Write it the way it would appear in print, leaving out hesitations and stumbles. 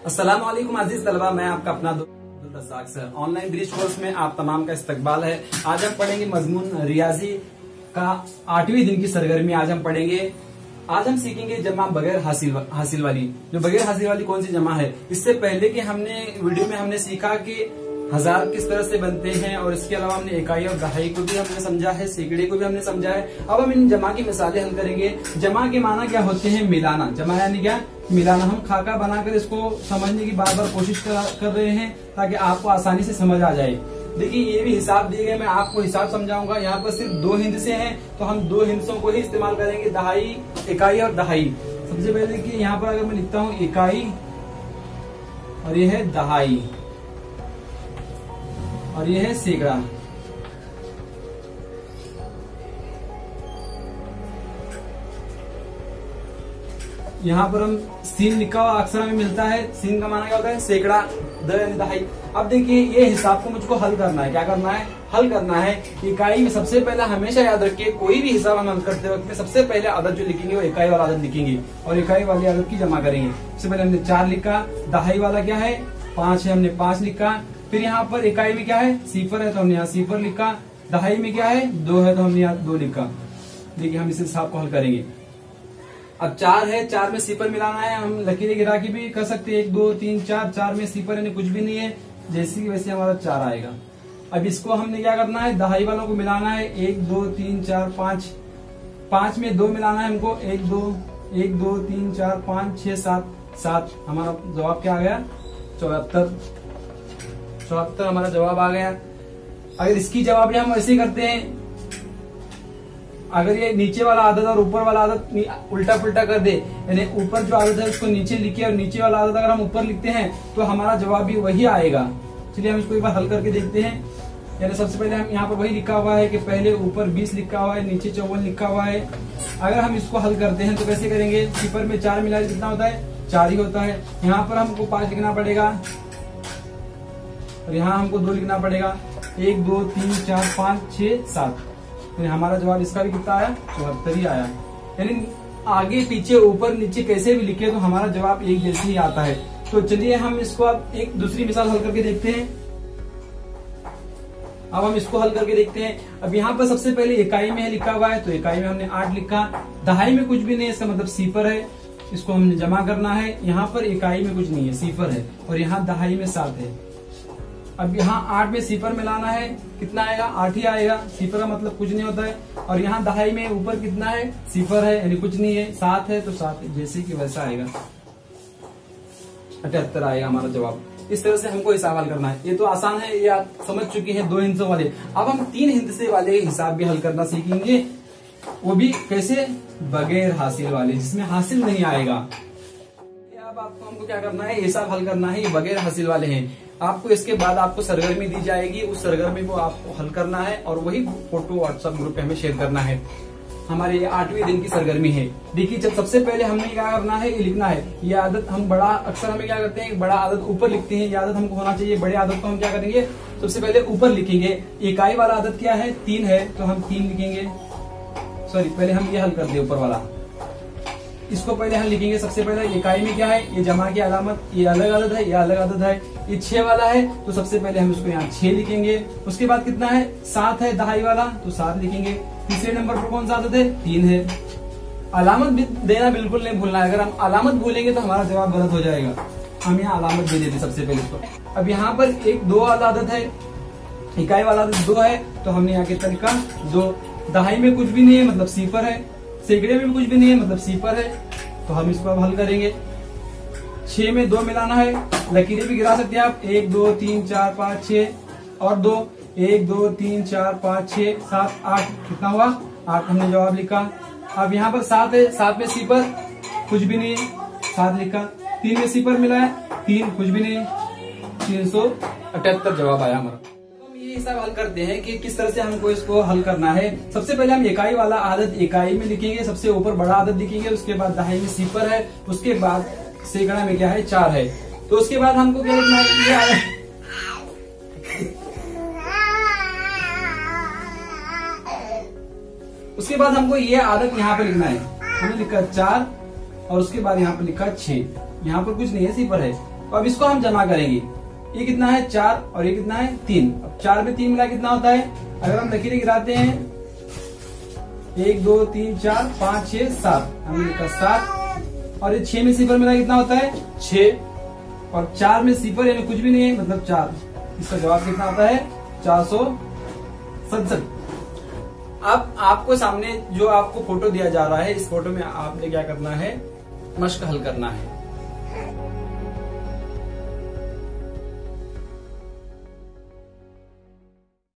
अस्सलाम वालेकुम अजीज तलबा, मैं आपका अपना Abdul Razak sir. Online bridge course में आप तमाम का इस्तकबाल है। आज हम पढ़ेंगे मजमून रियाजी का 8वें दिन की सरगर्मी। आज हम पढ़ेंगे, आज हम सीखेंगे जमा बगैर हासिल वाली। जो बगैर हासिल वाली कौन सी जमा है, इससे पहले कि हमने वीडियो में हमने सीखा कि हजार किस तरह से बनते हैं, और इसके अलावा हमने इकाई और दहाई को भी हमने समझा है, सैकड़े को भी हमने समझा है। अब हम इन जमा की मिसालें हल करेंगे। जमा के माना क्या होते हैं? मिलाना। जमा यानी क्या? मिलाना। हम खाका बनाकर इसको समझने की बार बार कोशिश कर रहे हैं ताकि आपको आसानी से समझ आ जाए। देखिए, ये भी हिसाब दिए गए, मैं आपको हिसाब समझाऊंगा। यहाँ पर सिर्फ 2 हिंदसे हैं, तो हम 2 हिंदसों को ही इस्तेमाल करेंगे, दहाई, इकाई और दहाई। सबसे पहले देखिए, यहाँ पर अगर मैं लिखता हूँ इकाई और ये है दहाई और ये है सैकड़ा। यहाँ पर हम सीन लिखा हुआ अक्सर हमें मिलता है। सीन का माना क्या होता है? सैकड़ा, दहाई। अब देखिए, ये हिसाब को मुझको हल करना है। क्या करना है? हल करना है। इकाई में सबसे पहले हमेशा याद रखिए, कोई भी हिसाब हम हल करते वक्त में सबसे पहले आदत जो लिखेंगे वो इकाई वाला आदत लिखेंगे और इकाई वाली आदत की जमा करेंगे। सबसे पहले हमने 4 लिखा। दहाई वाला क्या है? 5 है, हमने 5 लिखा। फिर यहाँ पर इकाई में क्या है? सिफर है, तो हमने यहाँ सिफर लिखा। दहाई में क्या है? 2 है, तो हमने यहाँ 2 लिखा। देखिए, हम इस हिसाब को हल करेंगे। अब 4 है, 4 में सिफर मिलाना है। हम लकीरें गिरा के भी कर सकते हैं, 1 2 3 4। 4 में सिफर यानी कुछ भी नहीं है, जैसे की वैसे हमारा 4 आएगा। अब इसको हमने क्या करना है? दहाई वालों को मिलाना है। 1 2 3 4 5। 5 में 2 मिलाना है हमको। 1 2 3 4 5 6 7। हमारा जवाब क्या आ गया? 74 हमारा जवाब आ गया। अगर इसकी जवाब भी हम ऐसे करते हैं, अगर ये नीचे वाला आदत और ऊपर वाला आदत उल्टा पुल्टा कर दे, यानी ऊपर जो आदत है उसको नीचे लिखे और नीचे वाला आदत अगर हम ऊपर लिखते हैं तो हमारा जवाब भी वही आएगा। चलिए हम इसको एक बार हल करके देखते हैं। यानी सबसे पहले हम यहाँ पर वही लिखा हुआ है कि पहले ऊपर 20 लिखा हुआ है, नीचे 54 लिखा हुआ है। अगर हम इसको हल करते हैं तो कैसे करेंगे? सिफर में 4 मिला कितना होता है? 4 ही होता है। यहाँ पर हमको 5 लिखना पड़ेगा और यहाँ हमको 2 लिखना पड़ेगा। 1 2 3 4 5 6 7। तो हमारा जवाब इसका भी कितना आया? 74 ही आया। यानी आगे पीछे ऊपर नीचे कैसे भी लिखे तो हमारा जवाब एक जैसे ही आता है। तो चलिए हम इसको अब एक दूसरी मिसाल हल करके देखते हैं। अब हम इसको हल करके देखते हैं। अब यहाँ पर सबसे पहले इकाई में लिखा हुआ है, तो इकाई में हमने 8 लिखा। दहाई में कुछ भी नहीं है, इसका मतलब सिफर है, इसको हमने जमा करना है। यहाँ पर इकाई में कुछ नहीं है, सिफर है, और यहाँ दहाई में 7 है। अब यहाँ 8 में सिफर मिलाना है, कितना आएगा? 8 ही आएगा। सिफर का मतलब कुछ नहीं होता है। और यहाँ दहाई में ऊपर कितना है? सिफर है, यानी कुछ नहीं है। 7 है, तो 7 जैसे कि वैसा आएगा। 78 आएगा हमारा जवाब। इस तरह से हमको हिसाब हल करना है। ये तो आसान है, ये आप समझ चुके हैं 2 हिंसों वाले। अब हम 3 हिंसे वाले हिसाब भी हल करना सीखेंगे, वो भी कैसे? बगैर हासिल वाले, जिसमें हासिल नहीं आएगा। अब आपको हमको क्या करना है? हिसाब हल करना है। ये बगैर हासिल वाले हैं। आपको इसके बाद आपको सरगर्मी दी जाएगी, उस सरगर्मी को आपको हल करना है और वही फोटो व्हाट्सएप ग्रुप पे हमें शेयर करना है। हमारे ये 8वें दिन की सरगर्मी है। देखिए, जब सबसे पहले हमने क्या करना है? ये लिखना है। ये आदत हम बड़ा, अक्सर हमें क्या करते हैं? बड़ा आदत ऊपर लिखते हैं। ये आदत हमको होना चाहिए। बड़े आदत को हम क्या करेंगे? सबसे पहले ऊपर लिखेंगे। इकाई वाला आदत क्या है? 3 है, तो हम 3 लिखेंगे। सॉरी, पहले हम ये हल कर दे ऊपर वाला, इसको पहले हम लिखेंगे। सबसे पहले इकाई में क्या है? ये जमा की अलामत, ये अलग आदत है, ये अलग आदत है। ये 6 वाला है, तो सबसे पहले हम इसको यहाँ 6 लिखेंगे। उसके बाद कितना है? 7 है दहाई वाला, तो 7 लिखेंगे। तीसरे नंबर पर कौन सा आदत है? 3 है। अलामत भी देना बिल्कुल नहीं भूलना है। अगर हम अलामत भूलेंगे तो हमारा जवाब गलत हो जाएगा। हम यहाँ अलामत दे देते सबसे पहले इसको। अब यहाँ पर 2 वाला आदत है, इकाई वाला आदत 2 है, तो हमने यहाँ कितना लिखा? 2। दहाई में कुछ भी नहीं है, मतलब सिफर है। सैकड़े में भी कुछ भी नहीं है, मतलब सिफर है, तो हम इसको अब हल करेंगे। 6 में 2 मिलाना है। लकीरें भी गिरा सकते हैं आप। 1 2 3 4 5 6 और 2। 1 2 3 4 5 6 7 8। कितना हुआ? 8 हमने जवाब लिखा। अब यहाँ पर 7 है, 7 में सिफर कुछ भी नहीं है, 7 लिखा। 3 में सिफर मिला है, 3 कुछ भी नहीं है, 378 जवाब आया हमारा। हिसाब हल करते हैं कि किस तरह से हमको इसको हल करना है। सबसे पहले हम इकाई वाला आदत इकाई में लिखेंगे, सबसे ऊपर बड़ा आदत लिखेंगे। उसके बाद दहाई में सिफर है, उसके बाद सैकड़ा में क्या है? 4 है। तो उसके बाद हमको क्या लिखना है? उसके बाद हमको ये आदत यहाँ पे लिखना है। हमने लिखा 4 और उसके बाद यहाँ पे लिखा 6। यहाँ पर कुछ नहीं है, सिफर है। तो अब इसको हम जमा करेंगे। ये कितना है 4 और ये कितना है 3। अब 4 में 3 मिला कितना होता है, अगर हम लकीरें गिराते हैं 1 2 3 4 5 6 7, हमने लिखा 7 और ये 6 में सिफर मिला कितना होता है 6 और 4 में सिफर यानी कुछ भी नहीं है मतलब 4। इसका जवाब कितना आता है 467। अब आपको सामने जो आपको फोटो दिया जा रहा है, इस फोटो में आपने क्या करना है, मश्क हल करना है।